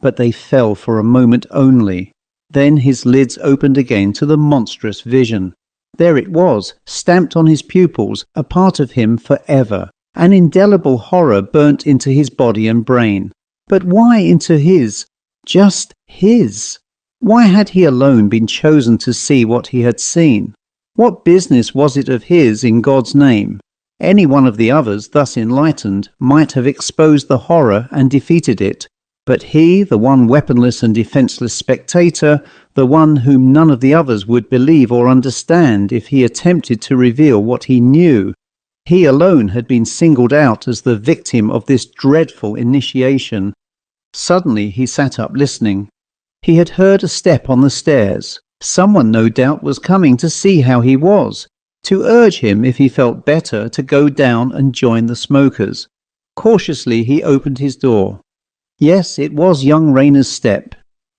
but they fell for a moment only. Then his lids opened again to the monstrous vision. There it was, stamped on his pupils, a part of him forever. An indelible horror burnt into his body and brain. But why into his? Just his? Why had he alone been chosen to see what he had seen? What business was it of his in God's name? Any one of the others, thus enlightened, might have exposed the horror and defeated it. But he, the one weaponless and defenceless spectator, the one whom none of the others would believe or understand if he attempted to reveal what he knew, he alone had been singled out as the victim of this dreadful initiation. Suddenly he sat up listening. He had heard a step on the stairs. Someone, no doubt, was coming to see how he was, to urge him, if he felt better, to go down and join the smokers. Cautiously he opened his door. Yes, it was young Rayner's step.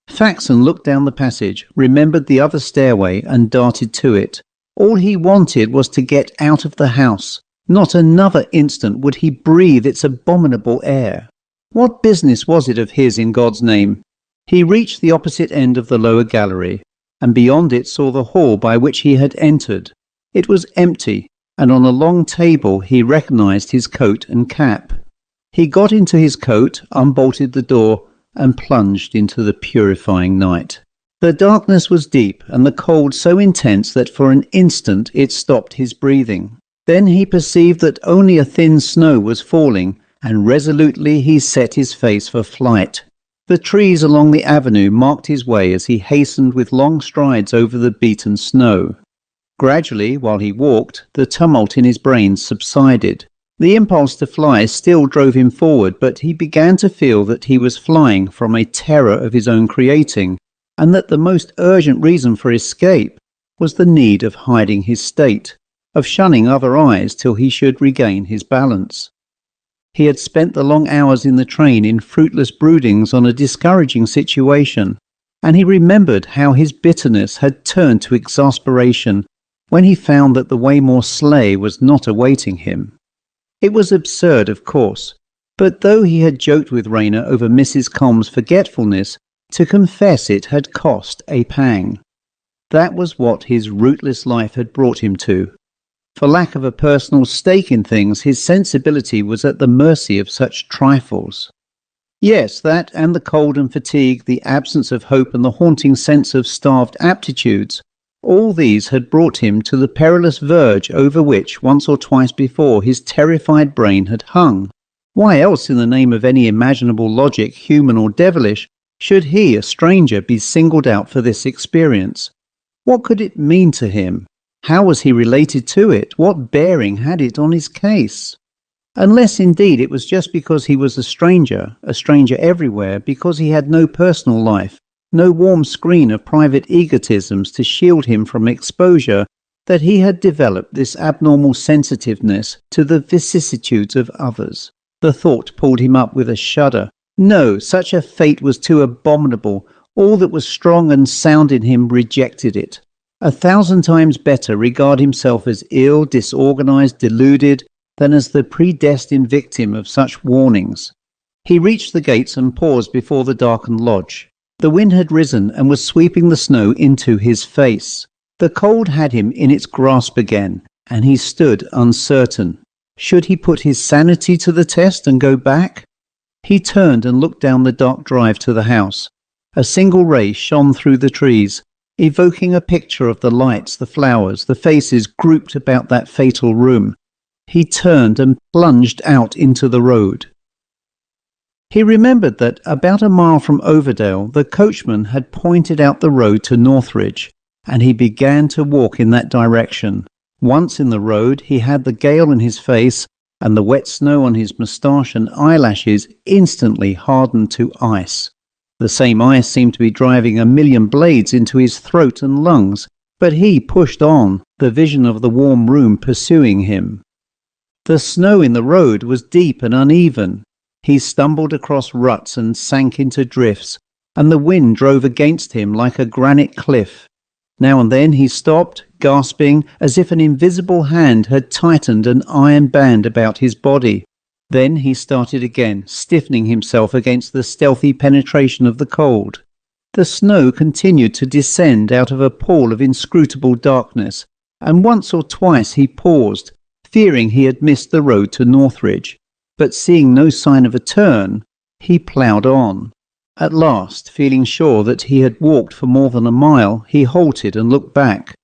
Faxon looked down the passage, remembered the other stairway, and darted to it. All he wanted was to get out of the house. Not another instant would he breathe its abominable air. What business was it of his in God's name? He reached the opposite end of the lower gallery, and beyond it saw the hall by which he had entered. It was empty, and on a long table he recognized his coat and cap. He got into his coat, unbolted the door, and plunged into the purifying night. The darkness was deep, and the cold so intense that for an instant it stopped his breathing. Then he perceived that only a thin snow was falling, and resolutely he set his face for flight. The trees along the avenue marked his way as he hastened with long strides over the beaten snow. Gradually, while he walked, the tumult in his brain subsided. The impulse to fly still drove him forward, but he began to feel that he was flying from a terror of his own creating, and that the most urgent reason for escape was the need of hiding his state, of shunning other eyes till he should regain his balance. He had spent the long hours in the train in fruitless broodings on a discouraging situation, and he remembered how his bitterness had turned to exasperation when he found that the Waymore sleigh was not awaiting him. It was absurd, of course, but though he had joked with Rayner over Mrs. Comb's forgetfulness, to confess it had cost a pang. That was what his rootless life had brought him to. For lack of a personal stake in things, his sensibility was at the mercy of such trifles. Yes, that and the cold and fatigue, the absence of hope and the haunting sense of starved aptitudes, all these had brought him to the perilous verge over which once or twice before his terrified brain had hung. Why else, in the name of any imaginable logic, human or devilish, should he, a stranger, be singled out for this experience? What could it mean to him? How was he related to it? What bearing had it on his case? Unless, indeed, it was just because he was a stranger everywhere, because he had no personal life, no warm screen of private egotisms to shield him from exposure, that he had developed this abnormal sensitiveness to the vicissitudes of others. The thought pulled him up with a shudder. No, such a fate was too abominable. All that was strong and sound in him rejected it. 1,000 times better regard himself as ill, disorganized, deluded, than as the predestined victim of such warnings. He reached the gates and paused before the darkened lodge. The wind had risen and was sweeping the snow into his face. The cold had him in its grasp again, and he stood uncertain. Should he put his sanity to the test and go back? He turned and looked down the dark drive to the house. A single ray shone through the trees, evoking a picture of the lights, the flowers, the faces grouped about that fatal room. He turned and plunged out into the road. He remembered that about a mile from Overdale the coachman had pointed out the road to Northridge, and he began to walk in that direction. Once in the road, he had the gale in his face, and the wet snow on his moustache and eyelashes instantly hardened to ice. The same ice seemed to be driving a million blades into his throat and lungs, but he pushed on, the vision of the warm room pursuing him. The snow in the road was deep and uneven. He stumbled across ruts and sank into drifts, and the wind drove against him like a granite cliff. Now and then he stopped, gasping, as if an invisible hand had tightened an iron band about his body. Then he started again, stiffening himself against the stealthy penetration of the cold. The snow continued to descend out of a pall of inscrutable darkness, and once or twice he paused, fearing he had missed the road to Northridge. But seeing no sign of a turn, he ploughed on. At last, feeling sure that he had walked for more than a mile, he halted and looked back.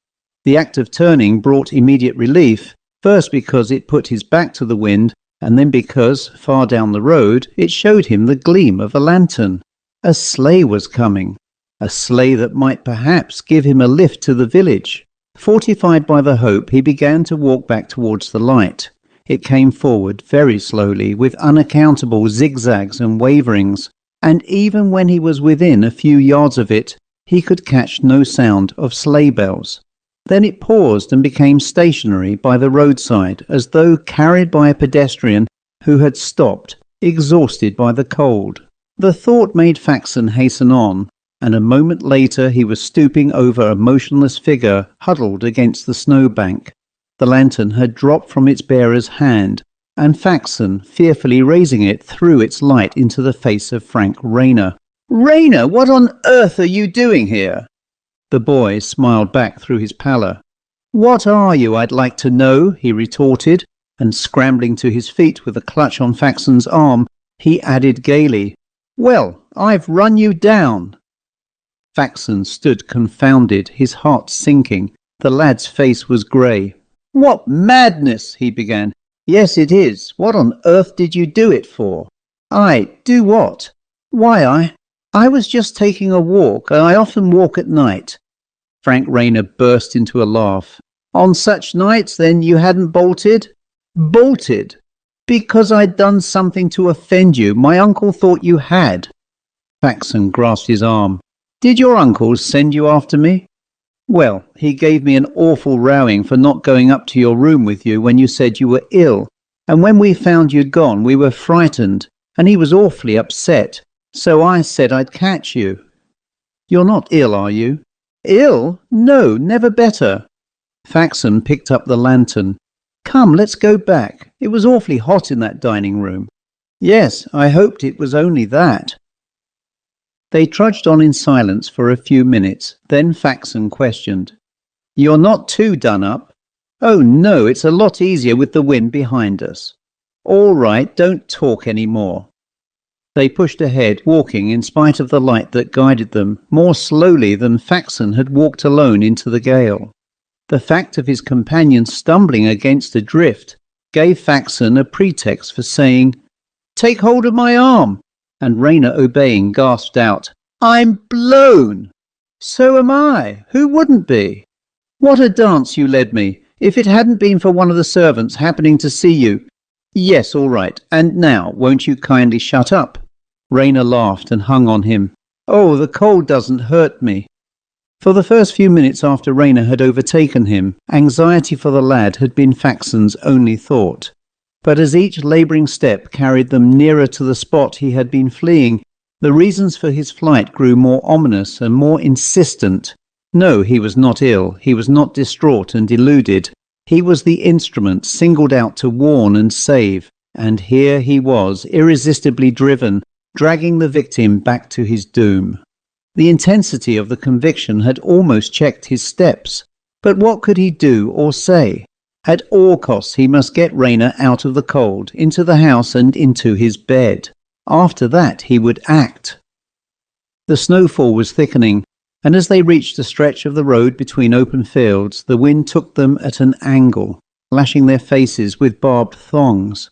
The act of turning brought immediate relief, first because it put his back to the wind, and then because, far down the road, it showed him the gleam of a lantern. A sleigh was coming, a sleigh that might perhaps give him a lift to the village. Fortified by the hope, he began to walk back towards the light. It came forward very slowly, with unaccountable zigzags and waverings, and even when he was within a few yards of it, he could catch no sound of sleigh bells. Then it paused and became stationary by the roadside, as though carried by a pedestrian who had stopped, exhausted by the cold. The thought made Faxon hasten on, and a moment later he was stooping over a motionless figure huddled against the snowbank. The lantern had dropped from its bearer's hand, and Faxon, fearfully raising it, threw its light into the face of Frank Rayner. "Rayner, what on earth are you doing here?" The boy smiled back through his pallor. "What are you, I'd like to know?" he retorted, and scrambling to his feet with a clutch on Faxon's arm, he added gaily, "Well, I've run you down." Faxon stood confounded, his heart sinking. The lad's face was grey. "What madness!" he began. "Yes, it is. What on earth did you do it for?" Do what?" "Why, I was just taking a walk, and I often walk at night." Frank Rayner burst into a laugh. "On such nights, then, you hadn't bolted?" "Bolted? Because I'd done something to offend you. My uncle thought you had." Faxon grasped his arm. "Did your uncle send you after me?" "Well, he gave me an awful rowing for not going up to your room with you when you said you were ill, and when we found you'd gone we were frightened, and he was awfully upset, so I said I'd catch you." "You're not ill, are you?" "Ill? No, never better." Faxon picked up the lantern. "Come, let's go back. It was awfully hot in that dining room." "Yes, I hoped it was only that." They trudged on in silence for a few minutes. Then Faxon questioned, "You're not too done up?" "Oh no, it's a lot easier with the wind behind us." "All right, don't talk any more." They pushed ahead, walking, in spite of the light that guided them, more slowly than Faxon had walked alone into the gale. The fact of his companion stumbling against a drift gave Faxon a pretext for saying, "Take hold of my arm," and Rayner, obeying, gasped out, "I'm blown." "So am I. Who wouldn't be?" "What a dance you led me. If it hadn't been for one of the servants happening to see you—" "Yes, all right. And now, won't you kindly shut up?" Rayner laughed and hung on him. "Oh, the cold doesn't hurt me." For the first few minutes after Rayner had overtaken him, anxiety for the lad had been Faxon's only thought. But as each labouring step carried them nearer to the spot he had been fleeing, the reasons for his flight grew more ominous and more insistent. No, he was not ill, he was not distraught and deluded. He was the instrument singled out to warn and save, and here he was, irresistibly driven, dragging the victim back to his doom. The intensity of the conviction had almost checked his steps, but what could he do or say? At all costs he must get Rayner out of the cold, into the house and into his bed. After that he would act. The snowfall was thickening, and as they reached a stretch of the road between open fields, the wind took them at an angle, lashing their faces with barbed thongs.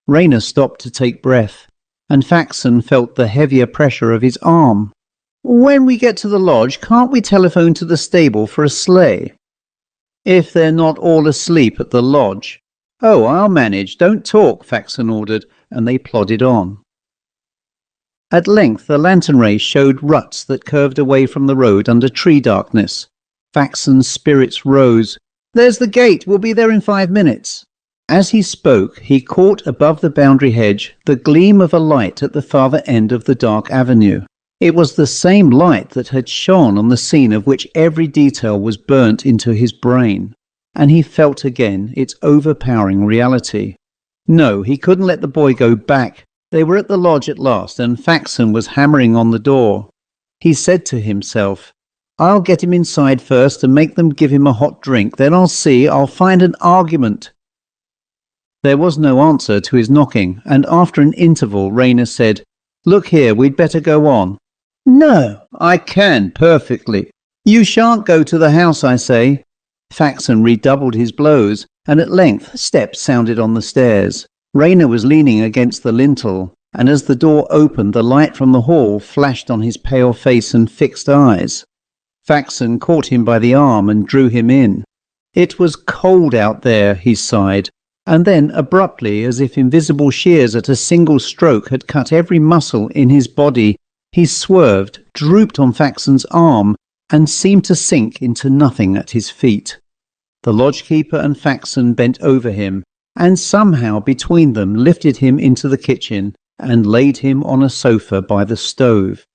Rayner stopped to take breath, and Faxon felt the heavier pressure of his arm. "When we get to the lodge, can't we telephone to the stable for a sleigh?" "If they're not all asleep at the lodge." "Oh, I'll manage. Don't talk," Faxon ordered, and they plodded on. At length the lantern rays showed ruts that curved away from the road under tree darkness. Faxon's spirits rose. "There's the gate. We'll be there in 5 minutes." As he spoke, he caught above the boundary hedge the gleam of a light at the farther end of the dark avenue. It was the same light that had shone on the scene of which every detail was burnt into his brain, and he felt again its overpowering reality. No, he couldn't let the boy go back. They were at the lodge at last, and Faxon was hammering on the door. He said to himself, "I'll get him inside first and make them give him a hot drink. Then I'll find an argument." There was no answer to his knocking, and after an interval Rayner said, "Look here, we'd better go on." "No, I can, perfectly." "You shan't go to the house, I say." Faxon redoubled his blows, and at length steps sounded on the stairs. Rayner was leaning against the lintel, and as the door opened the light from the hall flashed on his pale face and fixed eyes. Faxon caught him by the arm and drew him in. It was cold out there, he sighed, and then abruptly, as if invisible shears at a single stroke had cut every muscle in his body, he swerved, drooped on Faxon's arm, and seemed to sink into nothing at his feet. The lodgekeeper and Faxon bent over him, and somehow between them lifted him into the kitchen and laid him on a sofa by the stove.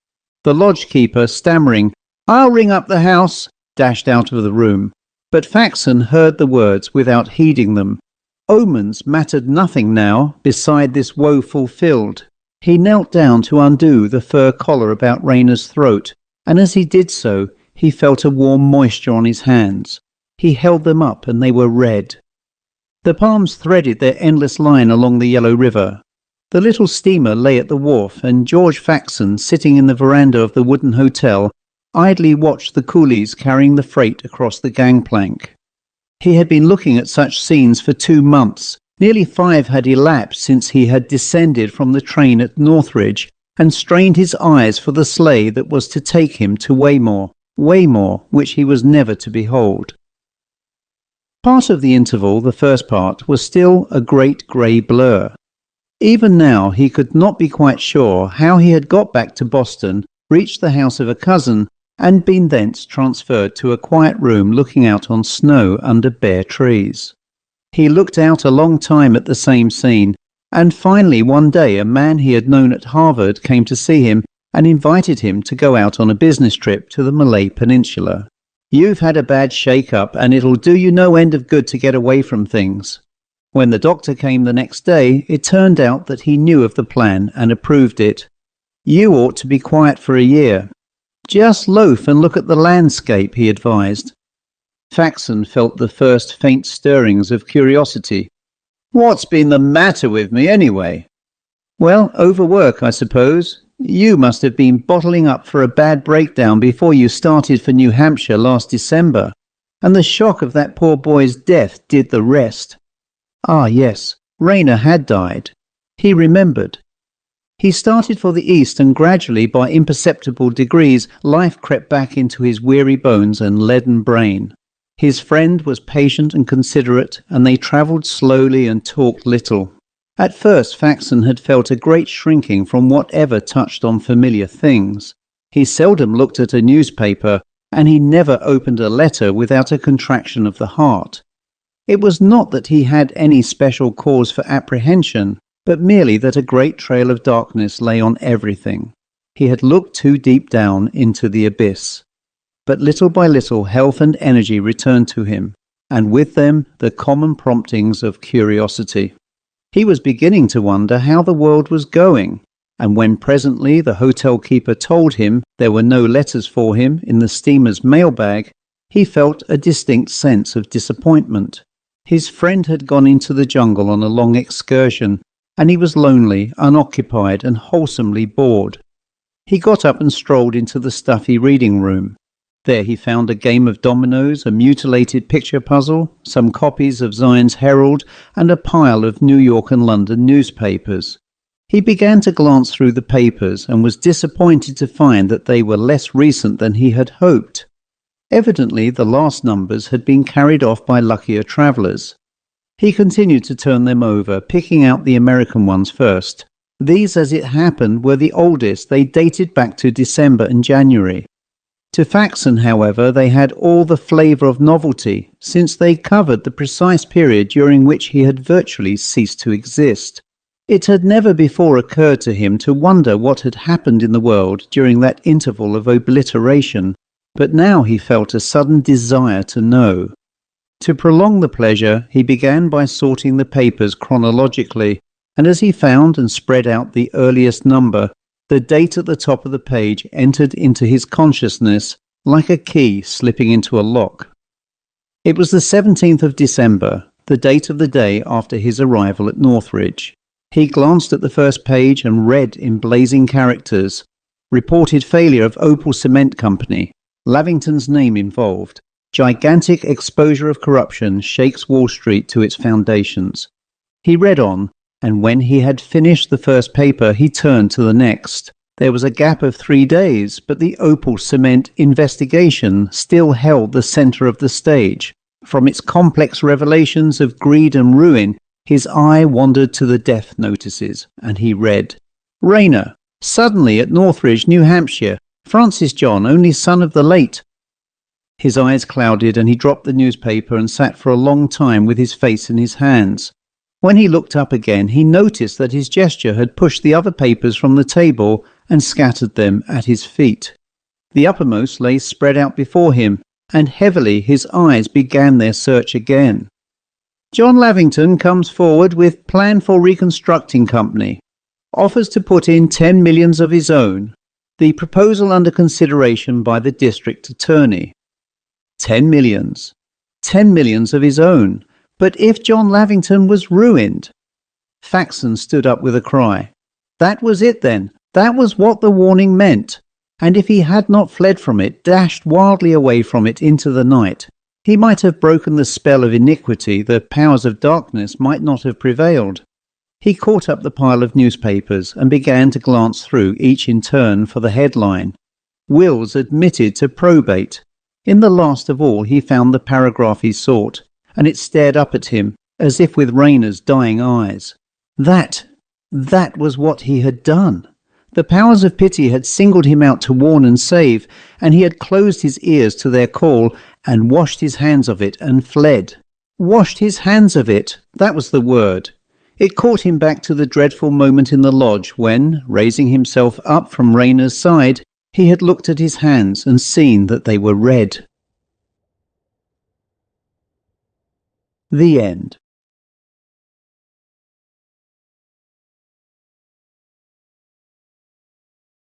The lodgekeeper, stammering, "I'll ring up the house," dashed out of the room, but Faxon heard the words without heeding them. Omens mattered nothing now beside this woe fulfilled. He knelt down to undo the fur collar about Rayner's throat, and as he did so, he felt a warm moisture on his hands. He held them up and they were red. The palms threaded their endless line along the yellow river. The little steamer lay at the wharf, and George Faxon, sitting in the veranda of the wooden hotel, idly watched the coolies carrying the freight across the gangplank. He had been looking at such scenes for 2 months. Nearly 5 had elapsed since he had descended from the train at Northridge and strained his eyes for the sleigh that was to take him to Waymore, which he was never to behold. Part of the interval, the first part, was still a great grey blur. Even now he could not be quite sure how he had got back to Boston, reached the house of a cousin, and been thence transferred to a quiet room looking out on snow under bare trees. He looked out a long time at the same scene, and finally one day a man he had known at Harvard came to see him and invited him to go out on a business trip to the Malay Peninsula. "You've had a bad shake-up, and it'll do you no end of good to get away from things." When the doctor came the next day, it turned out that he knew of the plan and approved it. "You ought to be quiet for a year. Just loaf and look at the landscape," he advised. Faxon felt the first faint stirrings of curiosity. "What's been the matter with me, anyway?" "Well, overwork, I suppose. You must have been bottling up for a bad breakdown before you started for New Hampshire last December, and the shock of that poor boy's death did the rest." Ah, yes, Rayner had died. He remembered. He started for the east, and gradually, by imperceptible degrees, life crept back into his weary bones and leaden brain. His friend was patient and considerate, and they travelled slowly and talked little. At first Faxon had felt a great shrinking from whatever touched on familiar things. He seldom looked at a newspaper, and he never opened a letter without a contraction of the heart. It was not that he had any special cause for apprehension, but merely that a great trail of darkness lay on everything. He had looked too deep down into the abyss. But little by little health and energy returned to him, and with them the common promptings of curiosity. He was beginning to wonder how the world was going, and when presently the hotel keeper told him there were no letters for him in the steamer's mailbag, he felt a distinct sense of disappointment. His friend had gone into the jungle on a long excursion, and he was lonely, unoccupied, and wholesomely bored. He got up and strolled into the stuffy reading room. There he found a game of dominoes, a mutilated picture puzzle, some copies of Zion's Herald, and a pile of New York and London newspapers. He began to glance through the papers and was disappointed to find that they were less recent than he had hoped. Evidently the last numbers had been carried off by luckier travellers. He continued to turn them over, picking out the American ones first. These, as it happened, were the oldest. They dated back to December and January. To Faxon, however, they had all the flavour of novelty, since they covered the precise period during which he had virtually ceased to exist. It had never before occurred to him to wonder what had happened in the world during that interval of obliteration, but now he felt a sudden desire to know. To prolong the pleasure, he began by sorting the papers chronologically, and as he found and spread out the earliest number, the date at the top of the page entered into his consciousness like a key slipping into a lock. It was the 17th of December, the date of the day after his arrival at Northridge. He glanced at the first page and read in blazing characters, "Reported failure of Opal Cement Company. Lavington's name involved. Gigantic exposure of corruption shakes Wall Street to its foundations." He read on, and when he had finished the first paper, he turned to the next. There was a gap of 3 days, but the Opal Cement investigation still held the centre of the stage. From its complex revelations of greed and ruin, his eye wandered to the death notices, and he read, "Rayner, suddenly at Northridge, New Hampshire. Francis John, only son of the late." His eyes clouded, and he dropped the newspaper and sat for a long time with his face in his hands. When he looked up again, he noticed that his gesture had pushed the other papers from the table and scattered them at his feet. The uppermost lay spread out before him, and heavily his eyes began their search again. "John Lavington comes forward with plan for reconstructing company. Offers to put in 10 millions of his own. The proposal under consideration by the district attorney." 10 millions. 10 millions of his own. But if John Lavington was ruined? Faxon stood up with a cry. That was it then. That was what the warning meant. And if he had not fled from it, dashed wildly away from it into the night, he might have broken the spell of iniquity. The powers of darkness might not have prevailed. He caught up the pile of newspapers and began to glance through each in turn for the headline. "Wills admitted to probate." In the last of all he found the paragraph he sought, and it stared up at him, as if with Rayner's dying eyes. That was what he had done. The powers of pity had singled him out to warn and save, and he had closed his ears to their call, and washed his hands of it and fled. Washed his hands of it, that was the word. It caught him back to the dreadful moment in the lodge when, raising himself up from Rayner's side, he had looked at his hands and seen that they were red. The end.